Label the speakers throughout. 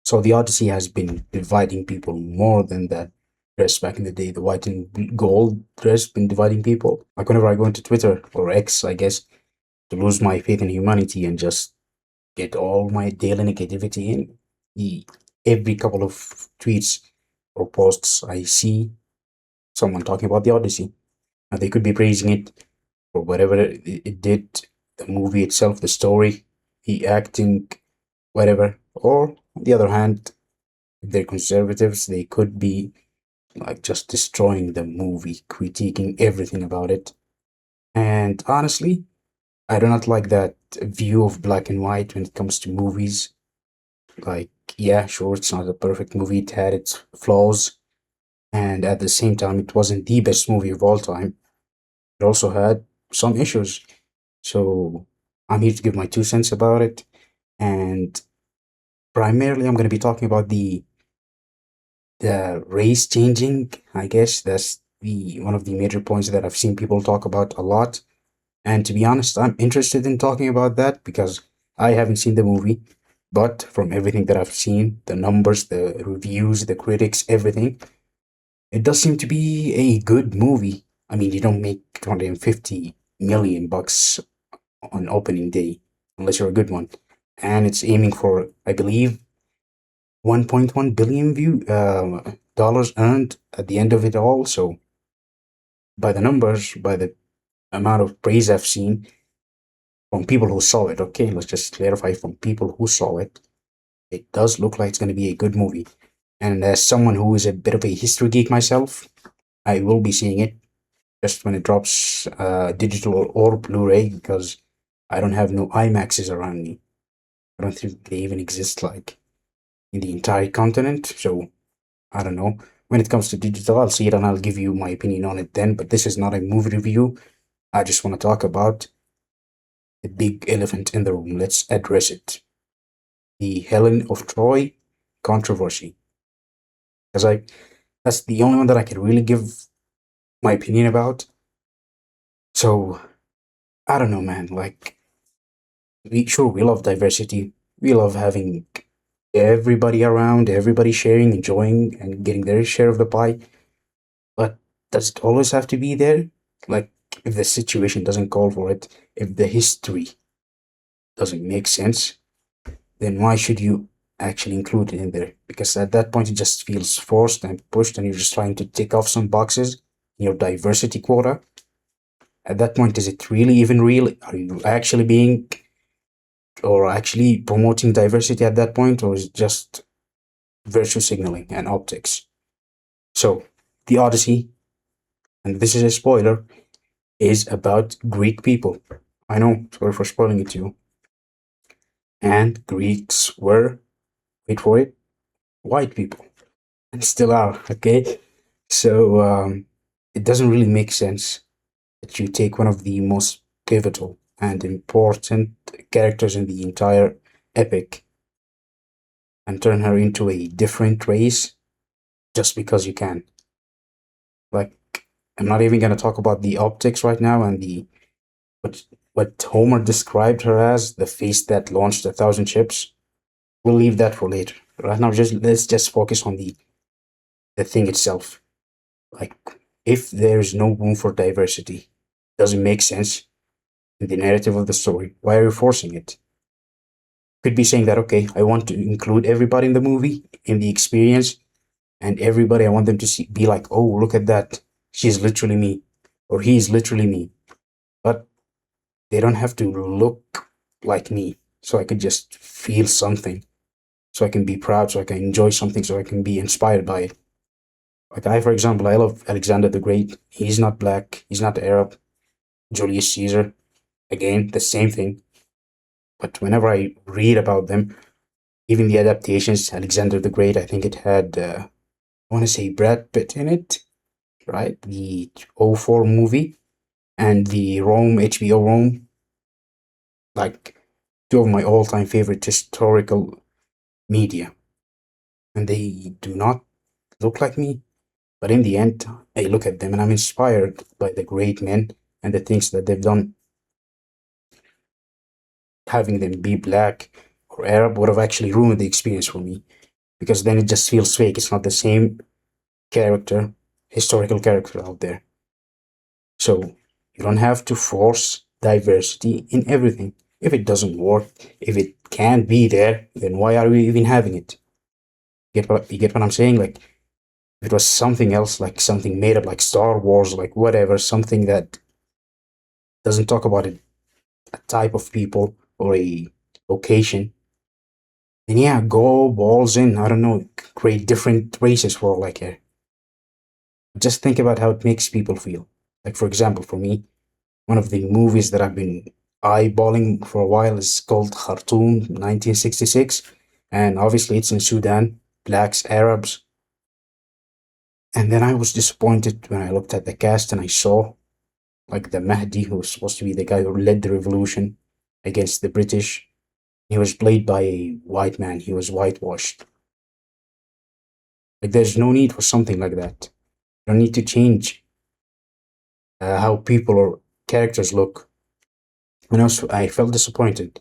Speaker 1: So the Odyssey has been dividing people more than that dress back in the day. The white and gold dress been dividing people. Like whenever I go into Twitter or X, I guess, to lose my faith in humanity and just get all my daily negativity in, the every couple of tweets or posts I see someone talking about the Odyssey. And they could be praising it for whatever it did, the movie itself, the story, the acting, whatever. Or on the other hand, if they're conservatives, they could be like just destroying the movie, critiquing everything about it. And honestly, I do not like that view of black and white when it comes to movies. Like, yeah, sure, it's not a perfect movie, it had its flaws, and at the same time, it wasn't the best movie of all time. It also had some issues. So I'm here to give my 2 cents about it. And primarily, I'm going to be talking about the race changing. I guess that's the one of the major points that I've seen people talk about a lot. And to be honest, I'm interested in talking about that because I haven't seen the movie, but from everything that I've seen, the numbers, the reviews, the critics, everything, it does seem to be a good movie. I mean, you don't make 250 million bucks on opening day unless you're a good one. And it's aiming for, I believe, 1.1 billion dollars earned at the end of it all. So by the numbers, by the amount of praise I've seen from people who saw it, okay, let's just clarify from people who saw it, it does look like it's going to be a good movie. And as someone who is a bit of a history geek myself, I will be seeing it just when it drops digital or Blu-ray because I don't have no IMAXs around me. I don't think they even exist like in the entire continent. So I don't know. When it comes to digital, I'll see it and I'll give you my opinion on it then. But this is not a movie review. I just want to talk about the big elephant in the room. Let's address it. The Helen of Troy controversy. Because that's the only one that I can really give my opinion about. So I don't know, man. Like, we love diversity. We love having everybody around, everybody sharing, enjoying, and getting their share of the pie. But does it always have to be there? Like, if the situation doesn't call for it, if the history doesn't make sense, then why should you actually include it in there? Because at that point, it just feels forced and pushed, and you're just trying to tick off some boxes in your diversity quota. At that point, is it really even real? Are you actually being or actually promoting diversity at that point, or is it just virtue signaling and optics? So, the Odyssey, and this is a spoiler, is about Greek people. I know, sorry for spoiling it to you. And Greeks were, wait for it, white people, and still are, okay? So, it doesn't really make sense that you take one of the most pivotal and important characters in the entire epic and turn her into a different race just because you can. Like, I'm not even going to talk about the optics right now and the what Homer described her as, the face that launched 1,000 ships. We'll leave that for later. Right now, let's just focus on the thing itself. Like, if there's no room for diversity, doesn't make sense in the narrative of the story. Why are you forcing it? Could be saying that, okay, I want to include everybody in the movie, in the experience, and everybody, I want them to be like, oh, look at that. She's literally me, or he's literally me. But they don't have to look like me. So I could just feel something. So I can be proud, so I can enjoy something, so I can be inspired by it. Like for example, I love Alexander the Great. He's not black, he's not Arab. Julius Caesar, again, the same thing. But whenever I read about them, even the adaptations, Alexander the Great, I think it had, I want to say Brad Pitt in it, right? The '04 movie and the Rome, HBO Rome, like two of my all-time favorite historical media. And they do not look like me, but in the end, I look at them and I'm inspired by the great men and the things that they've done. Having them be black or Arab would have actually ruined the experience for me. because then it just feels fake. It's not the same character, historical character out there. So you don't have to force diversity in everything. If it doesn't work, if it can't be there, then why are we even having it? You get what I'm saying? Like if it was something else, like something made up, like Star Wars, like whatever, something that doesn't talk about a type of people or a location, then yeah, go balls in. I don't know, create different races for all I care. Just think about how it makes people feel. Like for example, for me, one of the movies that I've been eyeballing for a while is called Khartoum 1966. And obviously it's in Sudan, blacks, Arabs. And then I was disappointed when I looked at the cast and I saw like the Mahdi, who was supposed to be the guy who led the revolution against the British. He was played by a white man. He was whitewashed. Like there's no need for something like that. You don't need to change how people or characters look. And also, I felt disappointed.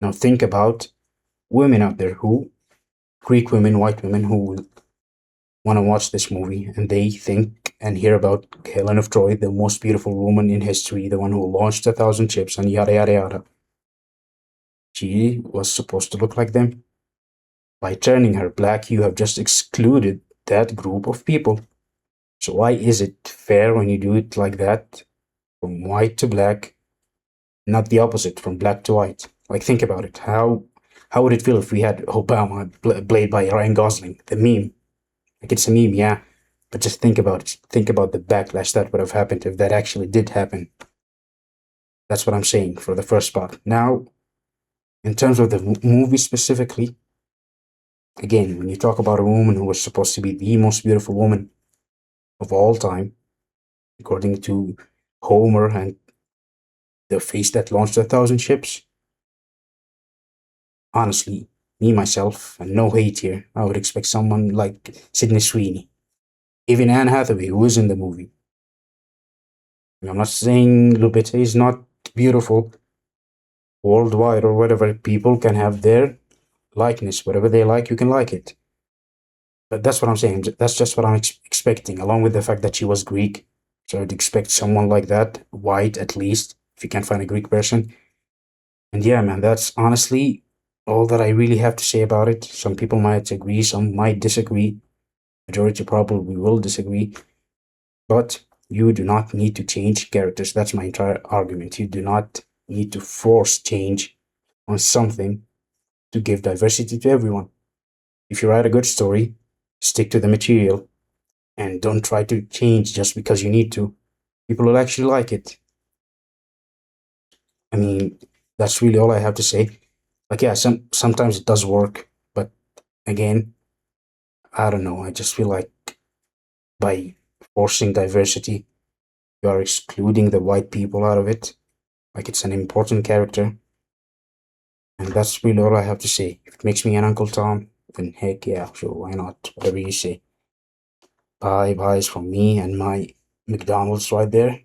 Speaker 1: Now think about women out there who, Greek women, white women who want to watch this movie and they think and hear about Helen of Troy, the most beautiful woman in history, the one who launched 1,000 ships and yada yada yada. She was supposed to look like them. By turning her black, you have just excluded that group of people. So why is it fair when you do it like that, from white to black, not the opposite, from black to white? Like think about it. How would it feel if we had Obama played by Ryan Gosling? The meme. Like it's a meme, yeah. But just think about it. Think about the backlash that would have happened if that actually did happen. That's what I'm saying for the first part. Now, in terms of the movie specifically, again, when you talk about a woman who was supposed to be the most beautiful woman of all time, according to Homer and the face that launched 1,000 ships, honestly, me myself, and no hate here, I would expect someone like Sydney Sweeney, even Anne Hathaway, who is in the movie. I'm not saying Lupita is not beautiful worldwide or whatever. People can have their likeness, whatever they like, you can like it. But that's what I'm saying. That's just what I'm expecting, along with the fact that she was Greek. So I'd expect someone like that, white at least, if you can't find a Greek person. And yeah, man, that's honestly all that I really have to say about it. Some people might agree, some might disagree. Majority probably will disagree. But you do not need to change characters. That's my entire argument. You do not need to force change on something to give diversity to everyone. If you write a good story, stick to the material and don't try to change just because you need to. People will actually like it. I mean, that's really all I have to say. Like, yeah, sometimes it does work, but again, I don't know. I just feel like by forcing diversity, you are excluding the white people out of it. Like it's an important character. And that's really all I have to say. If it makes me an Uncle Tom, then heck yeah, sure, why not? Whatever you say. Bye byes from me and my McDonald's right there.